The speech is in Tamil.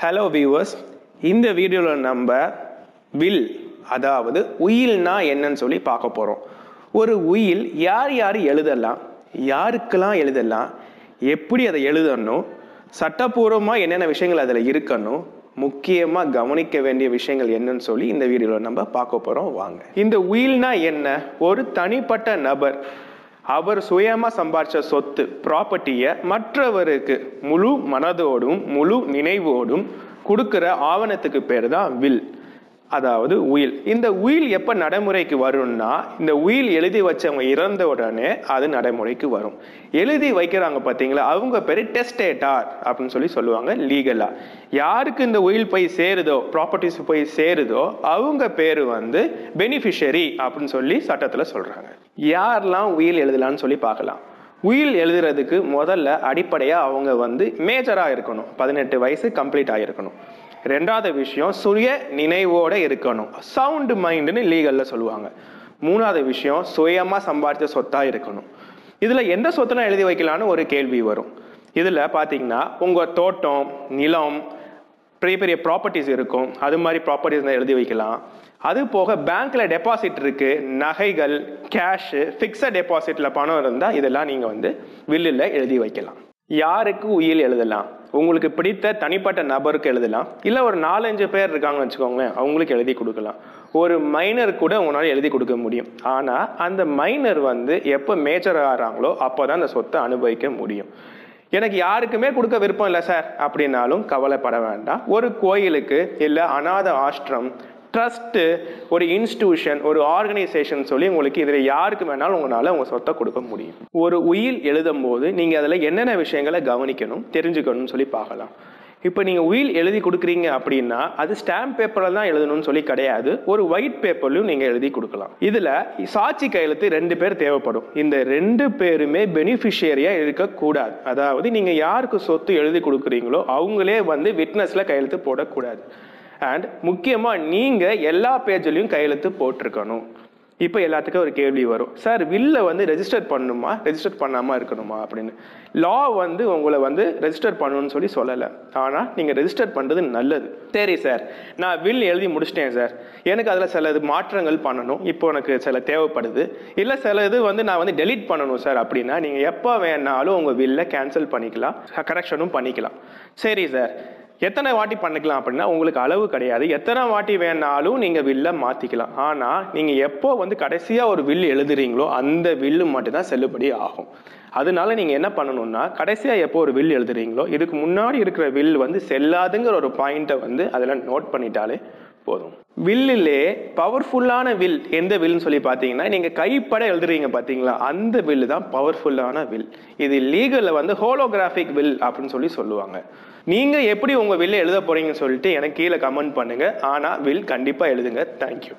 ஹலோ வியூவர்ஸ், இந்த வீடியோவில் நம்ம வில் அதாவது உயில்னா என்னன்னு சொல்லி பார்க்க போகிறோம். ஒரு உயில் யார் யார் எழுதலாம், யாருக்கெல்லாம் எழுதலாம், எப்படி அதை எழுதணும், சட்டப்பூர்வமாக என்னென்ன விஷயங்கள் அதில் இருக்கணும், முக்கியமாக கவனிக்க வேண்டிய விஷயங்கள் என்னன்னு சொல்லி இந்த வீடியோவில் நம்ம பார்க்க போகிறோம். வாங்க. இந்த உயில்னா என்ன? ஒரு தனிப்பட்ட நபர் அவர் சுயமா சம்பாதிச்ச சொத்து ப்ராப்பர்ட்டியை மற்றவருக்கு முழு மனதோடும் முழு நினைவோடும் கொடுக்கிற ஆவணத்துக்கு பேர் தான் வில், அதாவது உயில். இந்த உயில் எப்போ நடைமுறைக்கு வரும்னா, இந்த உயில் எழுதி வச்சவங்க இறந்த உடனே அது நடைமுறைக்கு வரும். எழுதி வைக்கிறாங்க பார்த்தீங்களா, அவங்க பேர் டெஸ்டேட்டார் அப்படின்னு சொல்லி சொல்லுவாங்க லீகலா. யாருக்கு இந்த உயில் போய் சேருதோ, ப்ராப்பர்ட்டிஸ் போய் சேருதோ, அவங்க பேர் பெனிஃபிஷரி அப்படின்னு சொல்லி சட்டத்தில் சொல்றாங்க. யாரெல்லாம் உயில் எழுதலான்னு சொல்லி பார்க்கலாம். உயில் எழுதுறதுக்கு முதல்ல அடிப்படையாக அவங்க மேஜராக இருக்கணும், 18 வயசு கம்ப்ளீட் ஆகிருக்கணும். ரெண்டாவது விஷயம், சுய நினைவோட இருக்கணும், சவுண்ட் மைண்டுன்னு லீகல்ல சொல்லுவாங்க. மூணாவது விஷயம், சுயமா சம்பாதிச்ச சொத்தா இருக்கணும். இதுல எந்த சொத்தெல்லாம் எழுதி வைக்கலான்னு ஒரு கேள்வி வரும். இதுல பாத்தீங்கன்னா உங்க தோட்டம், நிலம், பெரிய பெரிய ப்ராப்பர்ட்டிஸ் இருக்கும், அது மாதிரி ப்ராப்பர்ட்டிஸ் எழுதி வைக்கலாம். அது போக பேங்க்ல டெபாசிட் இருக்கு, நகைகள், கேஷ், பிக்ஸட் டெபாசிட்ல பணம் இருந்தா இதெல்லாம் நீங்க வில்லில் எழுதி வைக்கலாம். யாருக்கு உயில் எழுதலாம்? உங்களுக்கு பிடித்த தனிப்பட்ட நபருக்கு எழுதலாம், இல்லை ஒரு 4-5 பேர் இருக்காங்கன்னு வச்சுக்கோங்களேன், அவங்களுக்கு எழுதி கொடுக்கலாம். ஒரு மைனர் கூட உங்களால் எழுதி கொடுக்க முடியும். ஆனால் அந்த மைனர் எப்போ மேஜர் ஆகிறாங்களோ அப்போ தான் அந்த சொத்தை அனுபவிக்க முடியும். எனக்கு யாருக்குமே கொடுக்க விருப்பம் இல்லை சார் அப்படின்னாலும் கவலைப்பட வேண்டாம். ஒரு கோயிலுக்கு, இல்லை அநாத ஆஷ்ரம், ட்ரஸ்ட்டு, ஒரு இன்ஸ்டிடியூஷன், ஒரு ஆர்கனைசேஷன் சொல்லி உங்களுக்கு இதில் யாருக்கு வேணாலும் உங்களால் உங்கள் சொத்தை கொடுக்க முடியும். ஒரு உயில் எழுதும் போது நீங்கள் அதில் என்னென்ன விஷயங்களை கவனிக்கணும், தெரிஞ்சுக்கணும்னு சொல்லி பார்க்கலாம். இப்போ நீங்கள் உயில் எழுதி கொடுக்குறீங்க அப்படின்னா அது ஸ்டாம்ப் பேப்பரில் தான் எழுதணும்னு சொல்லி கிடையாது, ஒரு ஒயிட் பேப்பர்லையும் நீங்கள் எழுதி கொடுக்கலாம். இதில் சாட்சி கையெழுத்து 2 பேர் தேவைப்படும். இந்த 2 பேருமே பெனிஃபிஷியரியாக இருக்கக்கூடாது. அதாவது நீங்கள் யாருக்கு சொத்து எழுதி கொடுக்குறீங்களோ அவங்களே விட்னஸில் கையெழுத்து போடக்கூடாது. அண்ட் முக்கியமாக நீங்கள் எல்லா பேஜ்லையும் கையெழுத்து போட்டிருக்கணும். இப்போ எல்லாத்துக்கும் ஒரு கேள்வி வரும், சார் வில்ல ரெஜிஸ்டர் பண்ணணுமா, ரெஜிஸ்டர் பண்ணாமல் இருக்கணுமா அப்படின்னு. லா உங்களை ரெஜிஸ்டர் பண்ணணும்னு சொல்லி சொல்லலை, ஆனால் நீங்கள் ரெஜிஸ்டர் பண்ணுறது நல்லது. சரி சார், நான் வில் எழுதி முடிச்சிட்டேன் சார், எனக்கு அதில் சில மாற்றங்கள் பண்ணணும், இப்போ எனக்கு சில தேவைப்படுது, இல்லை சில இது நான் டெலீட் பண்ணணும் சார் அப்படின்னா நீங்கள் எப்போ வேணாலும் உங்கள் வில்லை கேன்சல் பண்ணிக்கலாம், கரெக்ஷனும் பண்ணிக்கலாம். சரி சார், எத்தனை வாட்டி பண்ணிக்கலாம் அப்படின்னா உங்களுக்கு அளவு கிடையாது, எத்தனை வாட்டி வேணாலும் நீங்கள் வில்லை மாற்றிக்கலாம். ஆனால் நீங்கள் எப்போ கடைசியாக ஒரு வில் எழுதுறீங்களோ அந்த வில்லு மட்டும்தான் செல்லுபடி ஆகும். அதனால நீங்கள் என்ன பண்ணணும்னா, கடைசியாக எப்போ ஒரு வில் எழுதுறீங்களோ இதுக்கு முன்னாடி இருக்கிற வில் செல்லாதுங்கிற ஒரு பாயிண்ட்டை அதில் நோட் பண்ணிட்டாலே போதும். வில்லிலே பவர்ஃபுல்லான வில் எந்த வில்னு சொல்லி பார்த்தீங்கன்னா, நீங்கள் கைப்பட எழுதுறீங்க பார்த்தீங்களா, அந்த வில்லு தான் பவர்ஃபுல்லான வில். இது லீகலில் ஹோலோகிராஃபிக் வில் அப்படின்னு சொல்லி சொல்லுவாங்க. நீங்கள் எப்படி உங்கள் வில்லை எழுத போறீங்கன்னு சொல்லிட்டு எனக்கு கீழே கமெண்ட் பண்ணுங்க. ஆனால் வில் கண்டிப்பாக எழுதுங்க. தேங்க்யூ.